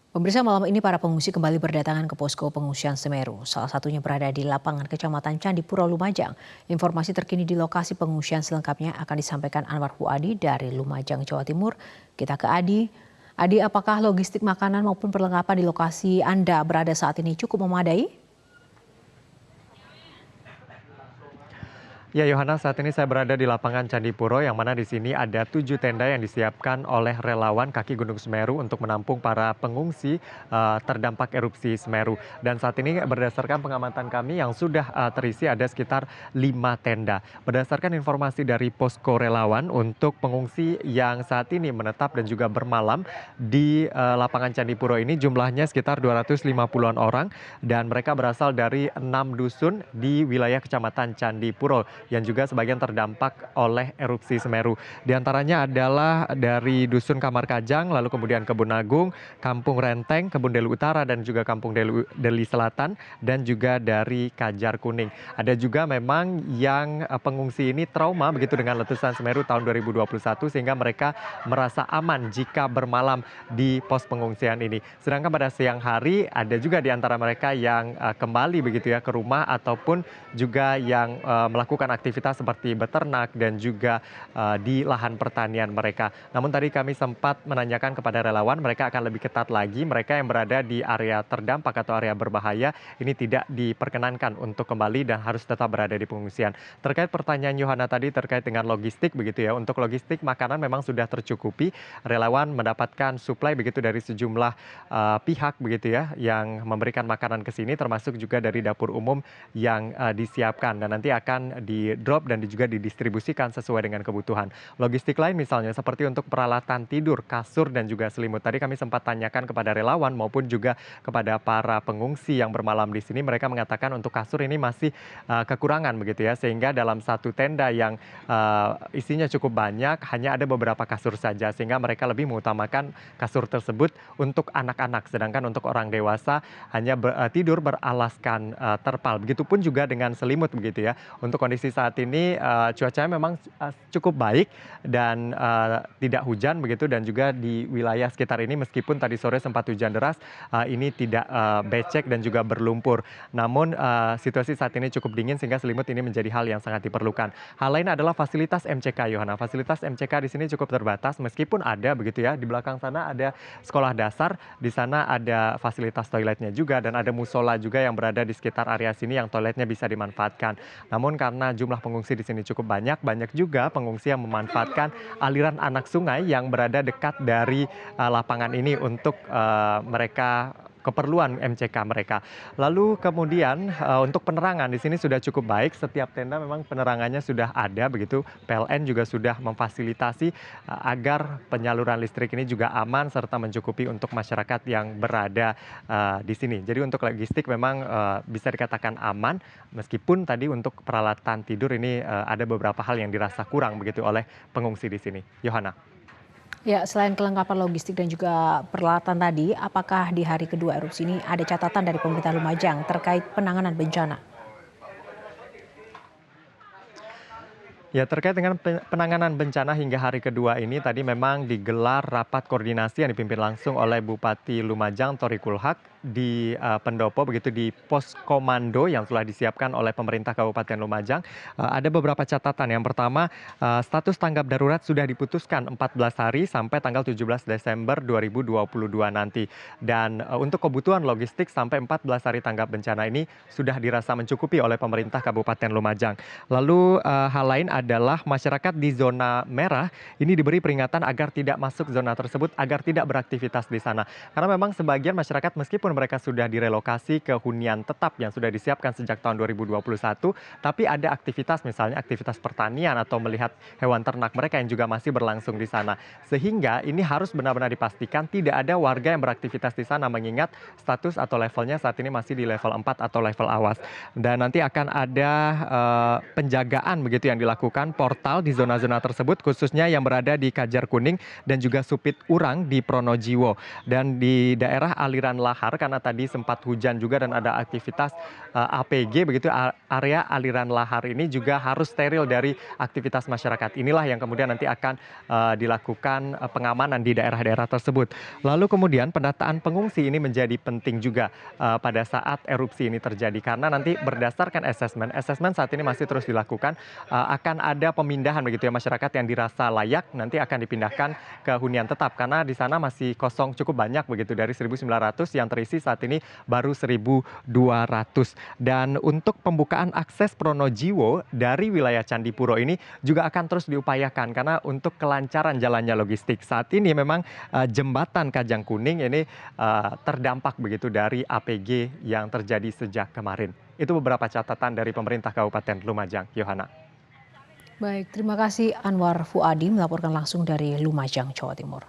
Pemirsa, malam ini para pengungsi kembali berdatangan ke posko pengungsian Semeru. Salah satunya berada di lapangan Kecamatan Candipuro, Lumajang. Informasi terkini di lokasi pengungsian selengkapnya akan disampaikan Anwar Fuadi dari Lumajang, Jawa Timur. Kita ke Adi. Adi, apakah logistik makanan maupun perlengkapan di lokasi Anda berada saat ini cukup memadai? Ya, Yohana, saat ini saya berada di lapangan Candipuro, yang mana di sini ada 7 tenda yang disiapkan oleh relawan kaki Gunung Semeru untuk menampung para pengungsi terdampak erupsi Semeru. Dan saat ini berdasarkan pengamatan kami yang sudah terisi ada sekitar 5 tenda. Berdasarkan informasi dari posko relawan untuk pengungsi yang saat ini menetap dan juga bermalam di lapangan Candipuro ini jumlahnya sekitar 250-an orang dan mereka berasal dari 6 dusun di wilayah Kecamatan Candipuro yang juga sebagian terdampak oleh erupsi Semeru. Di antaranya adalah dari Dusun Kamar Kajang, lalu kemudian Kebun Agung, Kampung Renteng, Kebun Delu Utara, dan juga Kampung Deli Selatan, dan juga dari Kajar Kuning. Ada juga memang yang pengungsi ini trauma begitu dengan letusan Semeru tahun 2021 sehingga mereka merasa aman jika bermalam di pos pengungsian ini. Sedangkan pada siang hari ada juga di antara mereka yang kembali begitu ya ke rumah ataupun juga yang melakukan aktivitas seperti beternak dan juga di lahan pertanian mereka. Namun tadi kami sempat menanyakan kepada relawan, mereka akan lebih ketat lagi. Mereka yang berada di area terdampak atau area berbahaya ini tidak diperkenankan untuk kembali dan harus tetap berada di pengungsian. Terkait pertanyaan Yohana tadi terkait dengan logistik begitu ya, untuk logistik makanan memang sudah tercukupi. Relawan mendapatkan suplai begitu dari sejumlah pihak begitu ya yang memberikan makanan ke sini, termasuk juga dari dapur umum yang disiapkan dan nanti akan di-drop dan juga didistribusikan sesuai dengan kebutuhan. Logistik lain misalnya seperti untuk peralatan tidur, kasur dan juga selimut. Tadi kami sempat tanyakan kepada relawan maupun juga kepada para pengungsi yang bermalam di sini. Mereka mengatakan untuk kasur ini masih kekurangan begitu ya, sehingga dalam satu tenda yang isinya cukup banyak hanya ada beberapa kasur saja, sehingga mereka lebih mengutamakan kasur tersebut untuk anak-anak, sedangkan untuk orang dewasa hanya tidur beralaskan terpal. Begitupun juga dengan selimut begitu ya. Untuk kondisi saat ini cuacanya memang cukup baik dan tidak hujan begitu, dan juga di wilayah sekitar ini meskipun tadi sore sempat hujan deras ini tidak becek dan juga berlumpur. Namun situasi saat ini cukup dingin sehingga selimut ini menjadi hal yang sangat diperlukan. Hal lain adalah fasilitas MCK, Yohana. Fasilitas MCK di sini cukup terbatas meskipun ada begitu ya. Di belakang sana ada sekolah dasar, di sana ada fasilitas toiletnya juga dan ada musola juga yang berada di sekitar area sini yang toiletnya bisa dimanfaatkan. Namun karena jumlah pengungsi di sini cukup banyak, banyak juga pengungsi yang memanfaatkan aliran anak sungai yang berada dekat dari lapangan ini untuk mereka keperluan MCK mereka. Lalu kemudian untuk penerangan di sini sudah cukup baik. Setiap tenda memang penerangannya sudah ada begitu. PLN juga sudah memfasilitasi agar penyaluran listrik ini juga aman serta mencukupi untuk masyarakat yang berada di sini. Jadi untuk logistik memang bisa dikatakan aman meskipun tadi untuk peralatan tidur ini ada beberapa hal yang dirasa kurang begitu oleh pengungsi di sini. Yohana. Ya, selain kelengkapan logistik dan juga peralatan tadi, apakah di hari kedua erupsi ini ada catatan dari pemerintah Lumajang terkait penanganan bencana? Ya, terkait dengan penanganan bencana hingga hari kedua ini tadi memang digelar rapat koordinasi yang dipimpin langsung oleh Bupati Lumajang Tori Kulhak di pendopo begitu di pos komando yang telah disiapkan oleh pemerintah Kabupaten Lumajang. Ada beberapa catatan. Yang pertama, status tanggap darurat sudah diputuskan 14 hari sampai tanggal 17 Desember 2022 nanti. Dan untuk kebutuhan logistik sampai 14 hari tanggap bencana ini sudah dirasa mencukupi oleh pemerintah Kabupaten Lumajang. Lalu hal lain adalah masyarakat di zona merah ini diberi peringatan agar tidak masuk zona tersebut, agar tidak beraktivitas di sana. Karena memang sebagian masyarakat meskipun mereka sudah direlokasi ke hunian tetap yang sudah disiapkan sejak tahun 2021, tapi ada aktivitas misalnya aktivitas pertanian atau melihat hewan ternak mereka yang juga masih berlangsung di sana. Sehingga ini harus benar-benar dipastikan tidak ada warga yang beraktivitas di sana mengingat status atau levelnya saat ini masih di level 4 atau level awas. Dan nanti akan ada penjagaan begitu yang dilakukan dilakukan portal di zona-zona tersebut, khususnya yang berada di Kajar Kuning dan juga Supit Urang di Pronojiwo. Dan di daerah aliran lahar, karena tadi sempat hujan juga dan ada aktivitas APG, begitu area aliran lahar ini juga harus steril dari aktivitas masyarakat. Inilah yang kemudian nanti akan dilakukan pengamanan di daerah-daerah tersebut. Lalu kemudian pendataan pengungsi ini menjadi penting juga pada saat erupsi ini terjadi, karena nanti berdasarkan asesmen saat ini masih terus dilakukan, akan ada pemindahan begitu ya, masyarakat yang dirasa layak nanti akan dipindahkan ke hunian tetap, karena di sana masih kosong cukup banyak begitu, dari 1.900 yang terisi saat ini baru 1.200. Dan untuk pembukaan akses Pronojiwo dari wilayah Candipuro ini juga akan terus diupayakan, karena untuk kelancaran jalannya logistik. Saat ini memang jembatan Kajang Kuning ini terdampak begitu dari APG yang terjadi sejak kemarin. Itu beberapa catatan dari pemerintah Kabupaten Lumajang, Yohana. Baik, terima kasih Anwar Fuadi melaporkan langsung dari Lumajang, Jawa Timur.